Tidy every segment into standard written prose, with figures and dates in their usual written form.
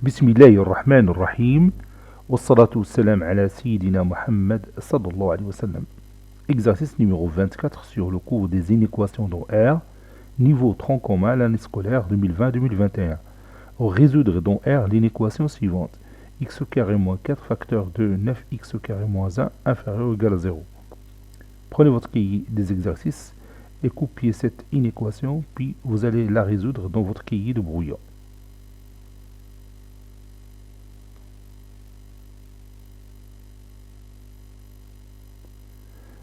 بسم الله الرحمن الرحيم والصلاة والسلام على سيدنا Mohammed sallallahu alayhi wa sallam. Exercice numéro 24 sur le cours des inéquations dans R, niveau tronc commun l'année scolaire 2020-2021. Résoudre dans R l'inéquation suivante. X au carré moins 4 facteur de 9x au carré moins 1 inférieur ou égal à 0. Prenez votre cahier des exercices et copiez cette inéquation, puis vous allez la résoudre dans votre cahier de brouillon.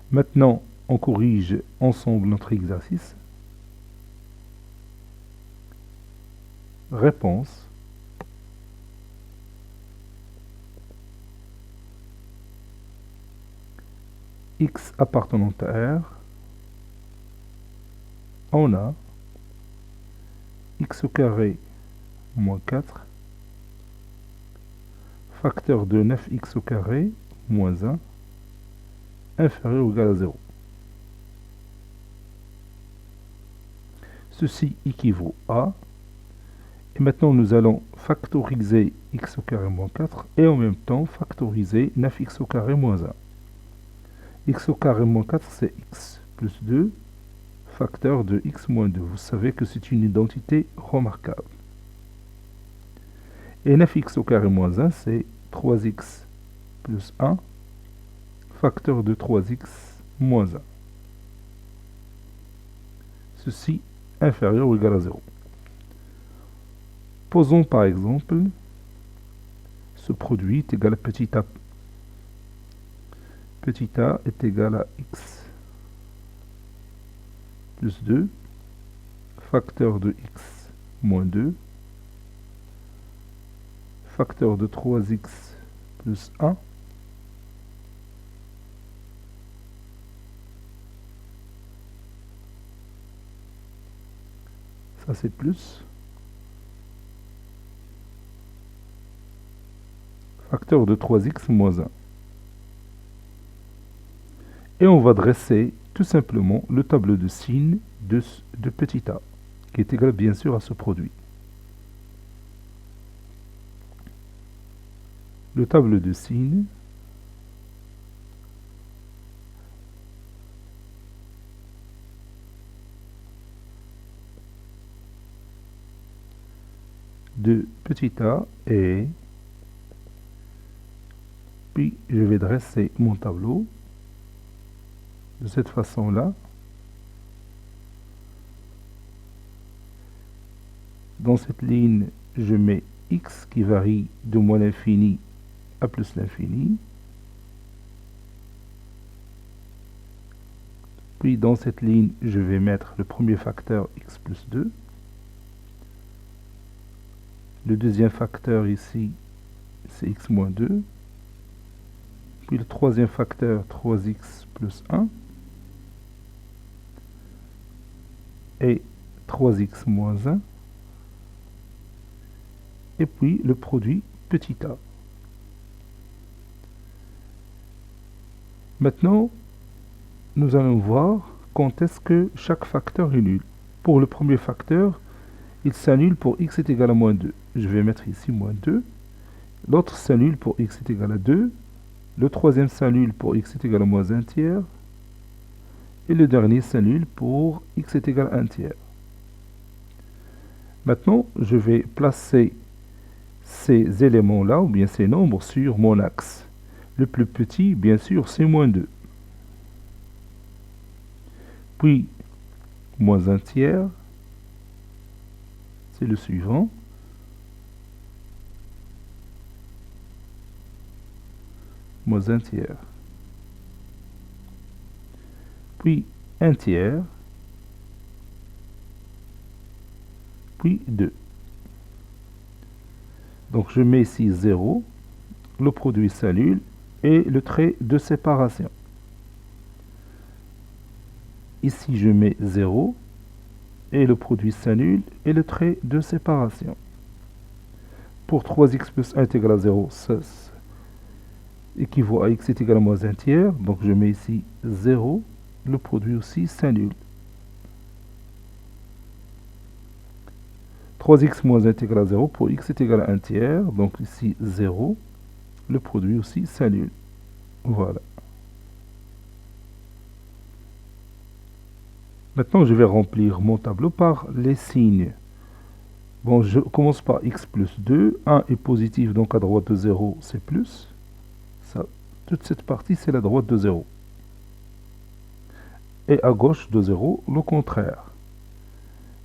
Maintenant, on corrige ensemble notre exercice. Réponse. X appartenant à R. On a x au carré moins 4 facteur de 9x au carré moins 1 inférieur ou égal à 0. Ceci équivaut à, et maintenant nous allons factoriser x au carré moins 4 et en même temps factoriser 9x au carré moins 1. X au carré moins 4 c'est x plus 2 facteur de x moins 2. Vous savez que c'est une identité remarquable. Et 9x au carré moins 1 c'est 3x plus 1 facteur de 3x moins 1. Ceci inférieur ou égal à 0. Posons par exemple ce produit est égal à petit a. Petit a est égal à x plus 2 facteur de x moins 2 facteur de 3x plus 1 ça c'est plus facteur de 3x moins 1. Et on va dresser tout simplement le tableau de signes de petit a, qui est égal bien sûr à ce produit. Le tableau de signes de petit a est, puis je vais dresser mon tableau de cette façon-là. Dans cette ligne, je mets x qui varie de moins l'infini à plus l'infini. Puis dans cette ligne, je vais mettre le premier facteur x plus 2. Le deuxième facteur ici, c'est x moins 2. Puis le troisième facteur, 3x plus 1. Et 3x moins 1. Et puis le produit petit a. Maintenant, nous allons voir quand est-ce que chaque facteur est nul. Pour le premier facteur, il s'annule pour x est égal à moins 2. Je vais mettre ici moins 2. L'autre s'annule pour x est égal à 2. Le troisième s'annule pour x est égal à moins 1 tiers. Et le dernier s'annule pour x est égal à 1 tiers. Maintenant, je vais placer ces éléments-là, ou bien ces nombres, sur mon axe. Le plus petit, bien sûr, c'est moins 2. Puis, moins 1 tiers, c'est le suivant. Moins 1 tiers. Puis 1 tiers. Puis 2. Donc je mets ici 0. Le produit s'annule et le trait de séparation. Ici je mets 0 et le produit s'annule et le trait de séparation. Pour 3x plus 1 est égal à 0, ça équivaut à x est égal à moins 1 tiers. Donc je mets ici 0. Le produit aussi s'annule. 3x moins 1 est égal à 0 pour x est égal à 1 tiers. Donc ici 0. Le produit aussi s'annule. Voilà. Maintenant, je vais remplir mon tableau par les signes. Bon, je commence par x plus 2. 1 est positif, donc à droite de 0, c'est plus. Ça, toute cette partie, c'est la droite de 0. Et à gauche de 0, le contraire.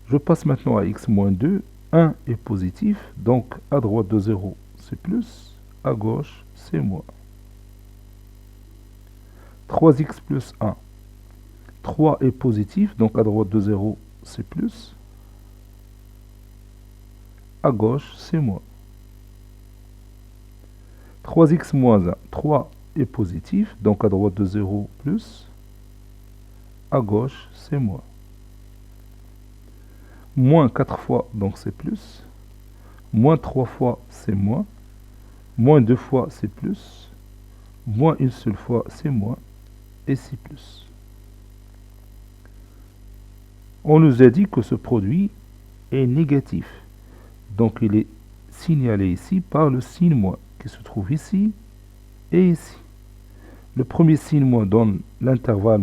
Je passe maintenant à x moins 2. 1 est positif, donc à droite de 0, c'est plus. À gauche, c'est moins. 3x plus 1. 3 est positif, donc à droite de 0, c'est plus. À gauche, c'est moins. 3x moins 1. 3 est positif, donc à droite de 0, plus. À gauche, c'est moins. Moins 4 fois, donc c'est plus. Moins 3 fois, c'est moins. Moins 2 fois, c'est plus. Moins une seule fois, c'est moins. Et c'est plus. On nous a dit que ce produit est négatif. Donc il est signalé ici par le signe moins qui se trouve ici et ici. Le premier signe moins donne l'intervalle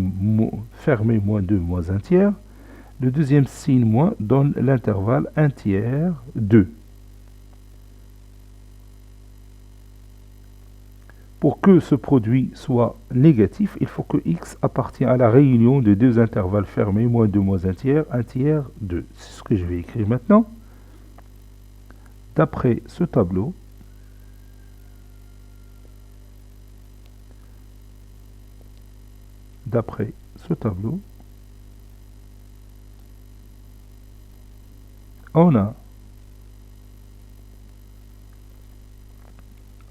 fermé moins 2 moins 1 tiers. Le deuxième signe moins donne l'intervalle 1 tiers 2. Pour que ce produit soit négatif, il faut que x appartienne à la réunion des deux intervalles fermés, moins 2 moins 1 tiers 2. C'est ce que je vais écrire maintenant. D'après ce tableau, on a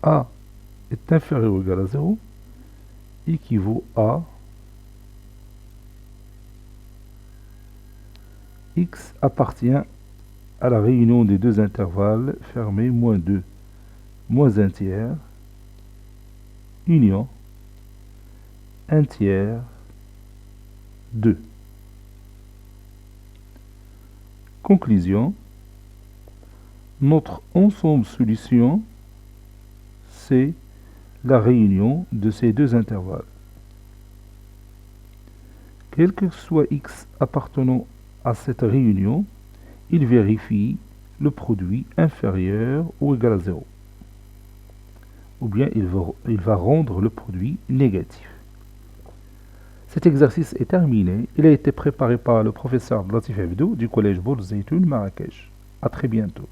A est inférieur ou égal à 0 équivaut à x appartient à la réunion des deux intervalles fermés moins 2 moins 1 tiers union 1 tiers 2. Conclusion, notre ensemble solution, c'est la réunion de ces deux intervalles. Quel que soit x appartenant à cette réunion, il vérifie le produit inférieur ou égal à 0. Ou bien il va rendre le produit négatif. Cet exercice est terminé. Il a été préparé par le professeur Latif Abdou du collège Bourg Zeytoun Marrakech. À très bientôt.